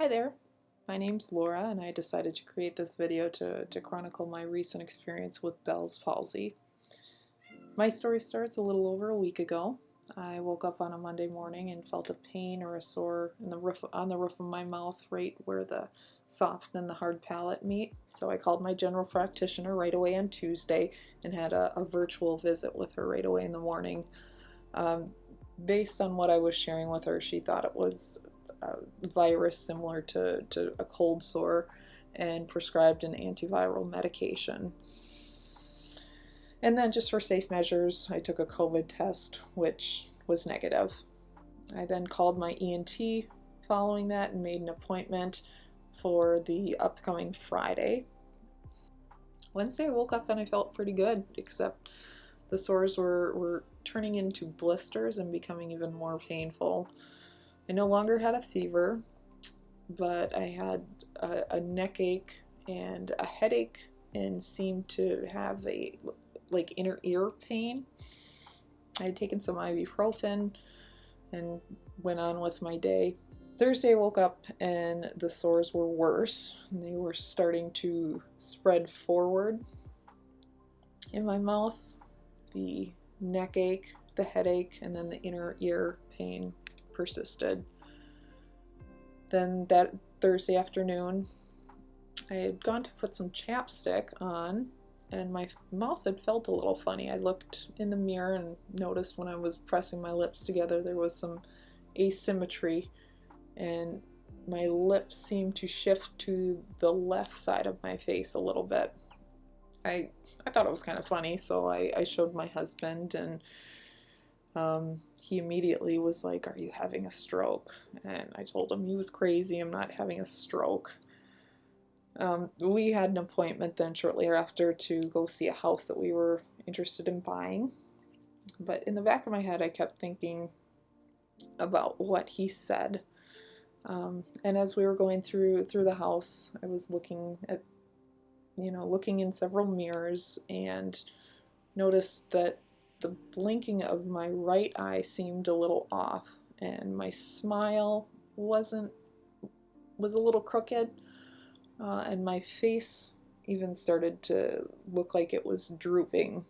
Hi there, my name's Laura and I decided to create this video to chronicle my recent experience with Bell's palsy. My story starts a little over a week ago. I woke up on a Monday morning and felt a pain or a sore in on the roof of my mouth, right where the soft and the hard palate meet. So I called my general practitioner right away on Tuesday and had a virtual visit with her right away in the morning. Based on what I was sharing with her, she thought it was a virus similar to a cold sore and prescribed an antiviral medication. And then just for safe measures, I took a COVID test, which was negative. I then called my ENT following that and made an appointment for the upcoming Friday. Wednesday I woke up and I felt pretty good, except the sores were turning into blisters and becoming even more painful. I no longer had a fever, but I had a neck ache and a headache and seemed to have a inner ear pain. I had taken some ibuprofen and went on with my day. Thursday I woke up and the sores were worse. They were starting to spread forward in my mouth. The neck ache, the headache, and then the inner ear pain persisted. Then that Thursday afternoon, I had gone to put some chapstick on and my mouth had felt a little funny. I looked in the mirror and noticed when I was pressing my lips together there was some asymmetry and my lips seemed to shift to the left side of my face a little bit. I thought it was kind of funny, so I showed my husband and he immediately was like, "Are you having a stroke?" And I told him he was crazy. I'm not having a stroke. We had an appointment then shortly after to go see a house that we were interested in buying. But in the back of my head, I kept thinking about what he said. And as we were going through the house, I was looking at, looking in several mirrors and noticed that the blinking of my right eye seemed a little off, and my smile was a little crooked. And my face even started to look like it was drooping.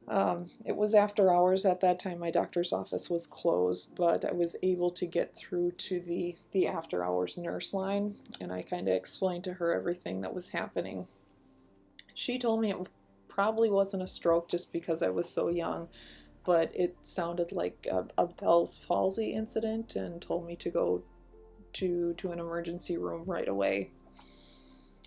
It was after hours at that time. My doctor's office was closed, but I was able to get through to the after hours nurse line, and I kind of explained to her everything that was happening. She told me it probably wasn't a stroke just because I was so young, but it sounded like a Bell's palsy incident and told me to go to an emergency room right away.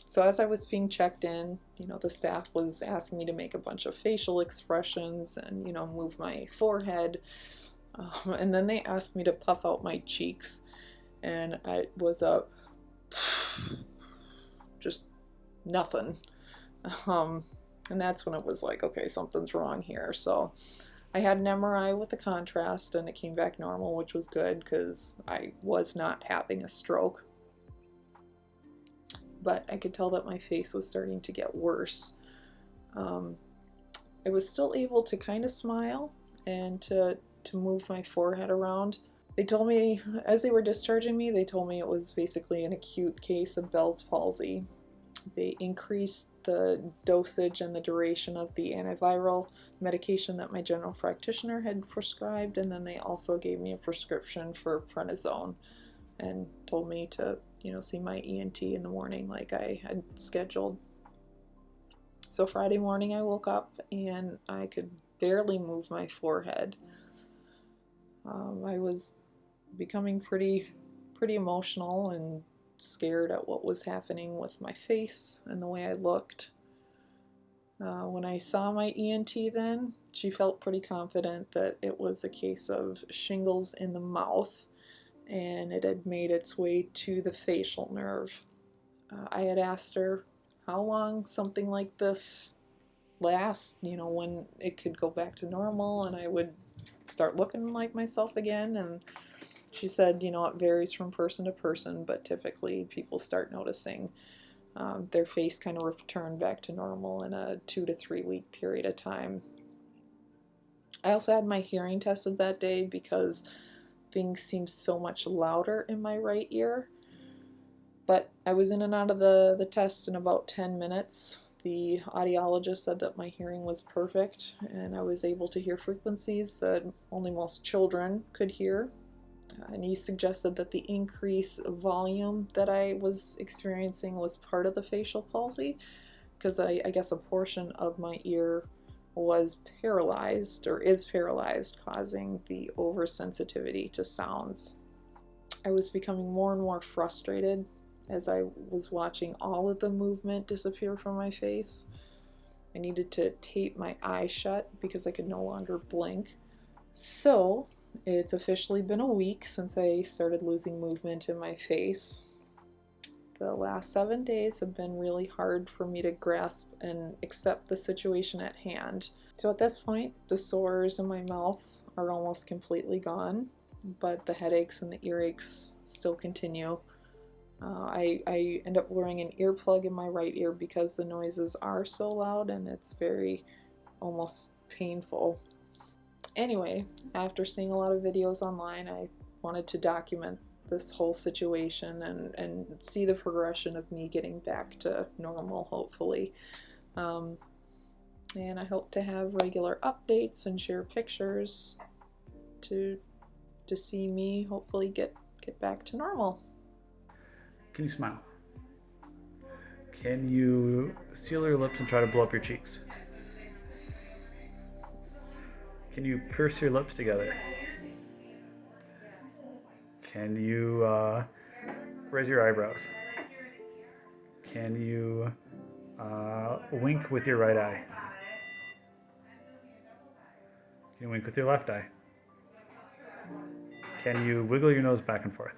So as I was being checked in, the staff was asking me to make a bunch of facial expressions and, move my forehead. And then they asked me to puff out my cheeks. And I was just nothing. And that's when it was like, okay, something's wrong here. So I had an MRI with the contrast and it came back normal, which was good because I was not having a stroke. But I could tell that my face was starting to get worse. I was still able to kind of smile and to move my forehead around. They told me, as they were discharging me, they told me it was basically an acute case of Bell's palsy. They increased the dosage and the duration of the antiviral medication that my general practitioner had prescribed, and then they also gave me a prescription for prednisone and told me to, see my ENT in the morning like I had scheduled. So Friday morning I woke up and I could barely move my forehead. I was becoming pretty emotional and scared at what was happening with my face and the way I looked. When I saw my ENT then, she felt pretty confident that it was a case of shingles in the mouth and it had made its way to the facial nerve. I had asked her how long something like this lasts, when it could go back to normal and I would start looking like myself again, and she said, it varies from person to person, but typically people start noticing their face kind of return back to normal in a 2 to 3 week period of time. I also had my hearing tested that day because things seemed so much louder in my right ear. But I was in and out of the test in about 10 minutes. The audiologist said that my hearing was perfect and I was able to hear frequencies that only most children could hear. And he suggested that the increased volume that I was experiencing was part of the facial palsy, because I guess a portion of my ear was paralyzed or is paralyzed, causing the oversensitivity to sounds. I was becoming more and more frustrated as I was watching all of the movement disappear from my face. I needed to tape my eyes shut because I could no longer blink. So it's officially been a week since I started losing movement in my face. The last 7 days have been really hard for me to grasp and accept the situation at hand. So at this point, the sores in my mouth are almost completely gone, but the headaches and the earaches still continue. I end up wearing an earplug in my right ear because the noises are so loud and it's very almost painful. Anyway, after seeing a lot of videos online, I wanted to document this whole situation and see the progression of me getting back to normal, hopefully. And I hope to have regular updates and share pictures to see me hopefully get back to normal. Can you smile? Can you seal your lips and try to blow up your cheeks? Can you purse your lips together? Can you raise your eyebrows? Can you wink with your right eye? Can you wink with your left eye? Can you wiggle your nose back and forth?